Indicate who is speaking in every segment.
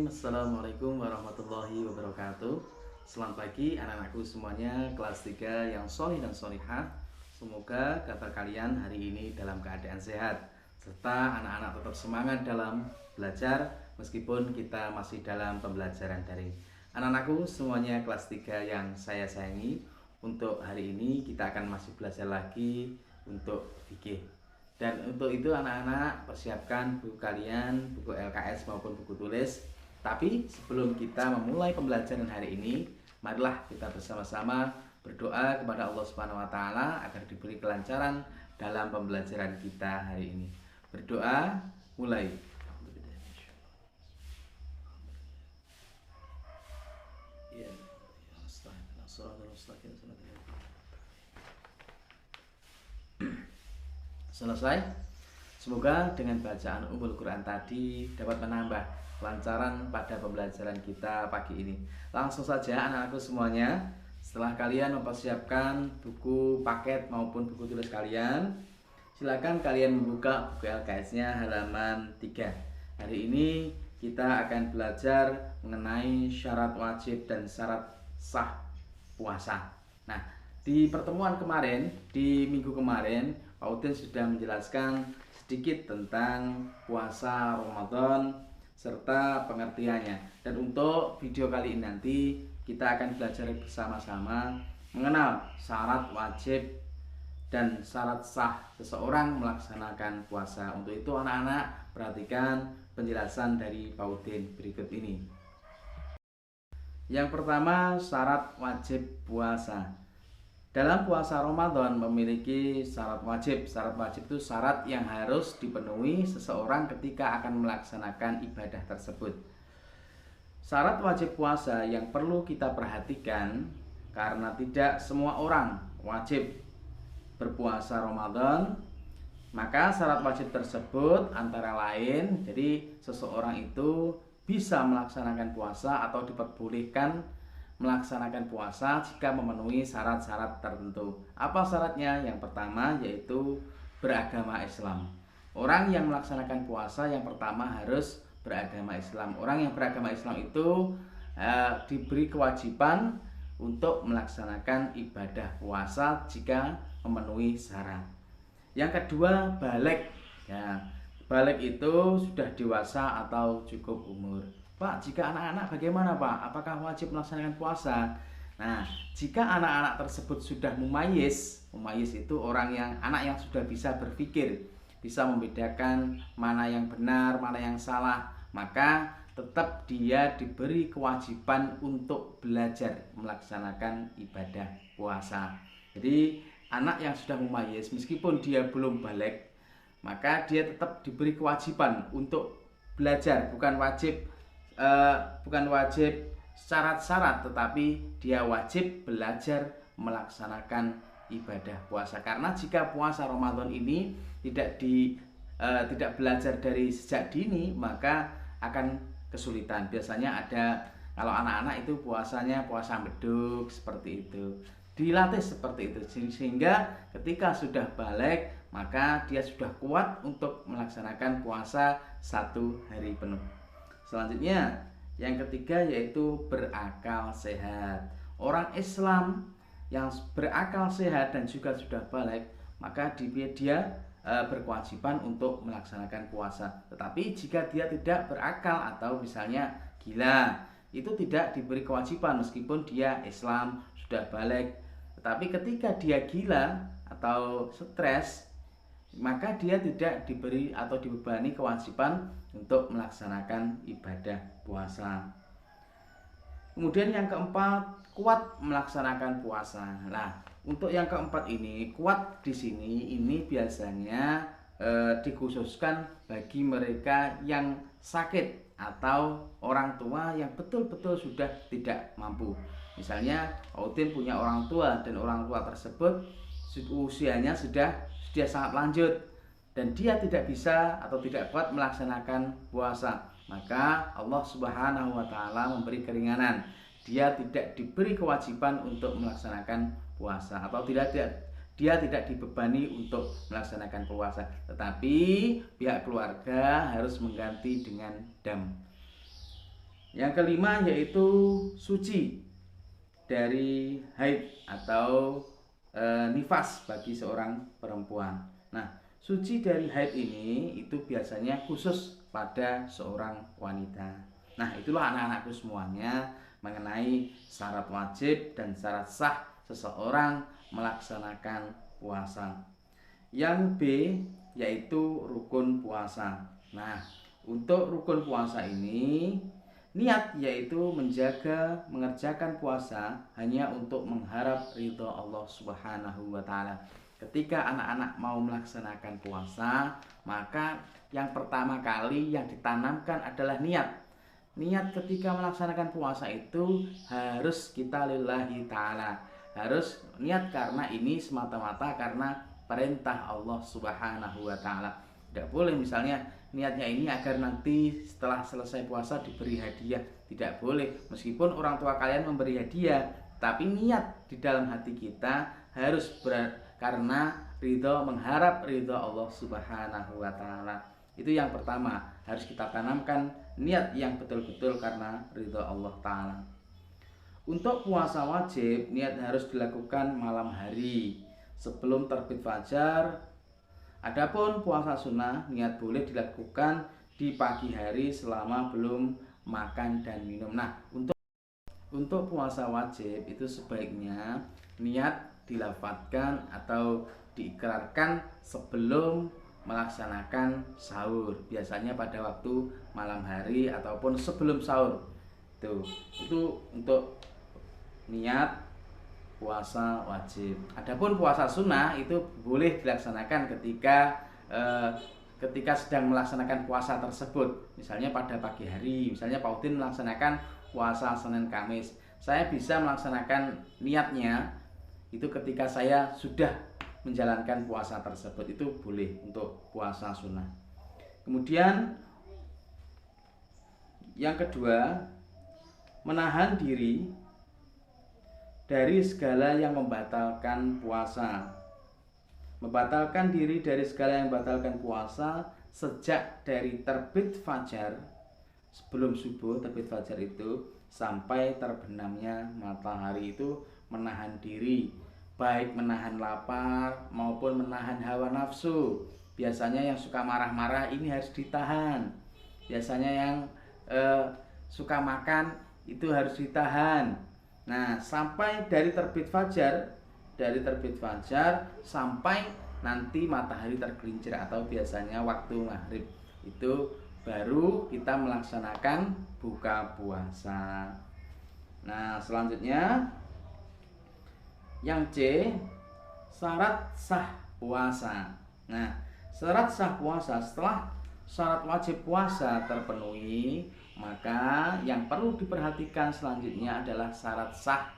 Speaker 1: Assalamualaikum warahmatullahi wabarakatuh. Selamat pagi anak-anakku semuanya kelas 3 yang solih dan solihah. Semoga kata kalian hari ini dalam keadaan sehat, serta anak-anak tetap semangat dalam belajar meskipun kita masih dalam pembelajaran daring. Anak-anakku semuanya kelas 3 yang saya sayangi, untuk hari ini kita akan masih belajar lagi untuk fikih. Dan untuk itu anak-anak persiapkan buku kalian, buku LKS maupun buku tulis. Tapi sebelum kita memulai pembelajaran hari ini, marilah kita bersama-sama berdoa kepada Allah Subhanahu wa taala agar diberi kelancaran dalam pembelajaran kita hari ini. Berdoa, mulai. Selesai. Semoga dengan bacaan Ummul Quran tadi dapat menambah kelancaran pada pembelajaran kita pagi ini. Langsung saja anak-anakku semuanya, setelah kalian mempersiapkan buku paket maupun buku tulis kalian, silakan kalian membuka buku LKS-nya halaman 3. Hari ini kita akan belajar mengenai syarat wajib dan syarat sah puasa. Nah, di pertemuan kemarin, di minggu kemarin, Pak Udin sudah menjelaskan sedikit tentang puasa Ramadan serta pengertiannya. Dan untuk video kali ini nanti kita akan belajar bersama-sama mengenal syarat wajib dan syarat sah seseorang melaksanakan puasa. Untuk itu anak-anak perhatikan penjelasan dari Pak Udin berikut ini. Yang pertama, syarat wajib puasa. Dalam puasa Ramadan memiliki syarat wajib. Syarat wajib itu syarat yang harus dipenuhi seseorang ketika akan melaksanakan ibadah tersebut. Syarat wajib puasa yang perlu kita perhatikan karena tidak semua orang wajib berpuasa Ramadan. Maka syarat wajib tersebut antara lain, jadi seseorang itu bisa melaksanakan puasa atau diperbolehkan melaksanakan puasa jika memenuhi syarat-syarat tertentu. Apa syaratnya? Yang pertama yaitu beragama Islam. Orang yang melaksanakan puasa yang pertama harus beragama Islam. Orang yang beragama Islam itu diberi kewajiban untuk melaksanakan ibadah puasa jika memenuhi syarat. Yang kedua, baligh. Ya, baligh itu sudah dewasa atau cukup umur. Pak, jika anak-anak bagaimana Pak? Apakah wajib melaksanakan puasa? Nah, jika anak-anak tersebut sudah mumayyiz itu anak yang sudah bisa berpikir, bisa membedakan mana yang benar, mana yang salah, maka tetap dia diberi kewajiban untuk belajar melaksanakan ibadah puasa. Jadi, anak yang sudah mumayyiz meskipun dia belum baligh, maka dia tetap diberi kewajiban untuk belajar, bukan wajib syarat-syarat, tetapi dia wajib belajar melaksanakan ibadah puasa. Karena jika puasa Ramadan ini tidak belajar dari sejak dini, maka akan kesulitan. Biasanya ada kalau anak-anak itu puasanya puasa beduk seperti itu. Dilatih seperti itu sehingga ketika sudah baligh maka dia sudah kuat untuk melaksanakan puasa 1 hari penuh. Selanjutnya, yang ketiga yaitu berakal sehat. Orang Islam yang berakal sehat dan juga sudah baligh, maka dia berkewajiban untuk melaksanakan puasa. Tetapi jika dia tidak berakal atau misalnya gila, itu tidak diberi kewajiban meskipun dia Islam sudah baligh. Tetapi ketika dia gila atau stres, maka dia tidak diberi atau dibebani kewajiban untuk melaksanakan ibadah puasa. Kemudian yang keempat, kuat melaksanakan puasa. Nah, untuk yang keempat ini, kuat di sini ini biasanya dikhususkan bagi mereka yang sakit atau orang tua yang betul-betul sudah tidak mampu. Misalnya, Udin punya orang tua dan orang tua tersebut usianya sudah sangat lanjut dan dia tidak bisa atau tidak kuat melaksanakan puasa, maka Allah Subhanahu wa taala memberi keringanan. Dia tidak diberi kewajiban untuk melaksanakan puasa atau dia tidak dibebani untuk melaksanakan puasa, tetapi pihak keluarga harus mengganti dengan dam. Yang kelima yaitu suci dari haid atau nifas bagi seorang perempuan. Nah, suci dari haid ini itu biasanya khusus pada seorang wanita. Nah, itulah anak-anakku semuanya mengenai syarat wajib dan syarat sah seseorang melaksanakan puasa. Yang B yaitu rukun puasa. Nah, untuk rukun puasa ini niat yaitu mengerjakan puasa hanya untuk mengharap ridho Allah Subhanahu wa taala. Ketika anak-anak mau melaksanakan puasa, maka yang pertama kali yang ditanamkan adalah niat. Niat ketika melaksanakan puasa itu harus kita lillahi ta'ala. Harus niat karena ini semata-mata karena perintah Allah Subhanahu wa taala. Tidak boleh misalnya niatnya ini agar nanti setelah selesai puasa diberi hadiah. Tidak boleh, meskipun orang tua kalian memberi hadiah, tapi niat di dalam hati kita harus karena mengharap ridho Allah Subhanahu wa taala. Itu yang pertama, harus kita tanamkan niat yang betul-betul karena ridho Allah taala. Untuk puasa wajib, niat harus dilakukan malam hari sebelum terbit fajar. Adapun puasa sunnah, niat boleh dilakukan di pagi hari selama belum makan dan minum. Nah, untuk puasa wajib itu sebaiknya niat dilafadzkan atau diikrarkan sebelum melaksanakan sahur. Biasanya pada waktu malam hari ataupun sebelum sahur. Itu untuk niat puasa wajib. Adapun puasa sunnah itu boleh dilaksanakan ketika sedang melaksanakan puasa tersebut. Misalnya pada pagi hari, misalnya Pak Udin melaksanakan puasa Senin Kamis. Saya bisa melaksanakan niatnya itu ketika saya sudah menjalankan puasa tersebut. Itu boleh untuk puasa sunnah. Kemudian yang kedua, menahan diri dari segala yang membatalkan puasa. Membatalkan diri dari segala yang membatalkan puasa sejak dari terbit fajar, sebelum subuh terbit fajar itu sampai terbenamnya matahari. Itu menahan diri, baik menahan lapar maupun menahan hawa nafsu. Biasanya yang suka marah-marah ini harus ditahan. Biasanya yang suka makan itu harus ditahan. Nah, sampai dari terbit fajar sampai nanti matahari tergelincir atau biasanya waktu maghrib, itu baru kita melaksanakan buka puasa. Nah, selanjutnya yang C, syarat sah puasa. Nah, syarat sah puasa, setelah syarat wajib puasa terpenuhi, maka yang perlu diperhatikan selanjutnya adalah syarat sah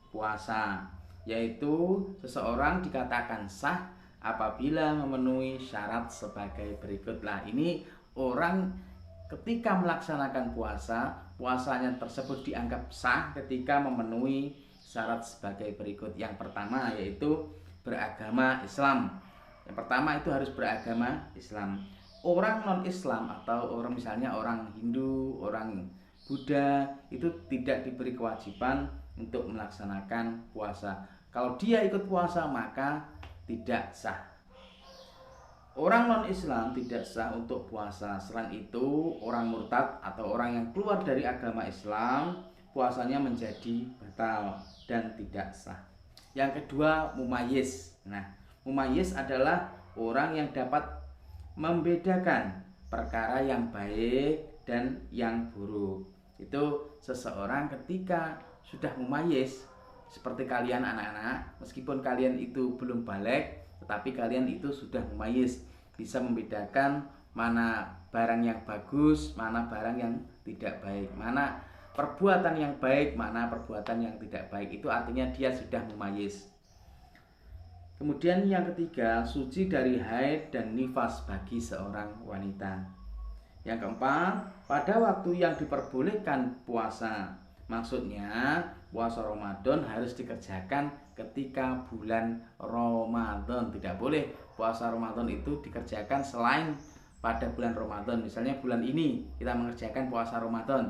Speaker 1: puasa, yaitu seseorang dikatakan sah apabila memenuhi syarat sebagai berikutlah. Ini orang ketika melaksanakan puasanya tersebut dianggap sah ketika memenuhi syarat sebagai berikut. Yang pertama yaitu beragama Islam. Yang pertama itu harus beragama Islam. Orang non-Islam atau orang misalnya orang Hindu, orang Buddha itu tidak diberi kewajiban untuk melaksanakan puasa. Kalau dia ikut puasa maka tidak sah. Orang non-Islam tidak sah untuk puasa. Selain itu, orang murtad atau orang yang keluar dari agama Islam, puasanya menjadi batal dan tidak sah. Yang kedua, mumayyiz. Nah, mumayyiz adalah orang yang dapat membedakan perkara yang baik dan yang buruk. Itu seseorang ketika sudah mumayyiz, seperti kalian anak-anak, meskipun kalian itu belum balik, tetapi kalian itu sudah mumayyiz, bisa membedakan mana barang yang bagus, mana barang yang tidak baik, mana perbuatan yang baik, mana perbuatan yang tidak baik. Itu artinya dia sudah mumayyiz. Kemudian yang ketiga, suci dari haid dan nifas bagi seorang wanita. Yang keempat, pada waktu yang diperbolehkan puasa. Maksudnya puasa Ramadan harus dikerjakan ketika bulan Ramadan. Tidak boleh puasa Ramadan itu dikerjakan selain pada bulan Ramadan. Misalnya bulan ini kita mengerjakan puasa Ramadan,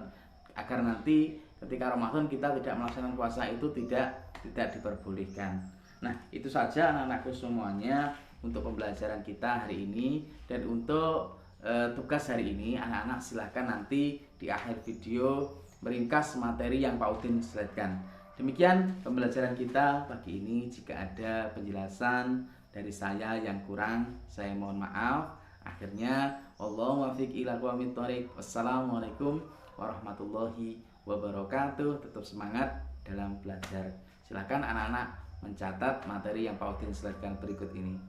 Speaker 1: agar nanti ketika Ramadan kita tidak melaksanakan puasa itu tidak diperbolehkan. Nah, itu saja anak-anakku semuanya untuk pembelajaran kita hari ini. Dan untuk tugas hari ini, anak-anak silahkan nanti di akhir video meringkas materi yang Pak Udin slide-kan. Demikian pembelajaran kita pagi ini. Jika ada penjelasan dari saya yang kurang, saya mohon maaf. Akhirnya, Allahumma fiq ila aqwamit thoriq. Wassalamualaikum warahmatullahi wabarakatuh. Tetap semangat dalam belajar. Silakan anak-anak mencatat materi yang Pak Udin slide-kan berikut ini.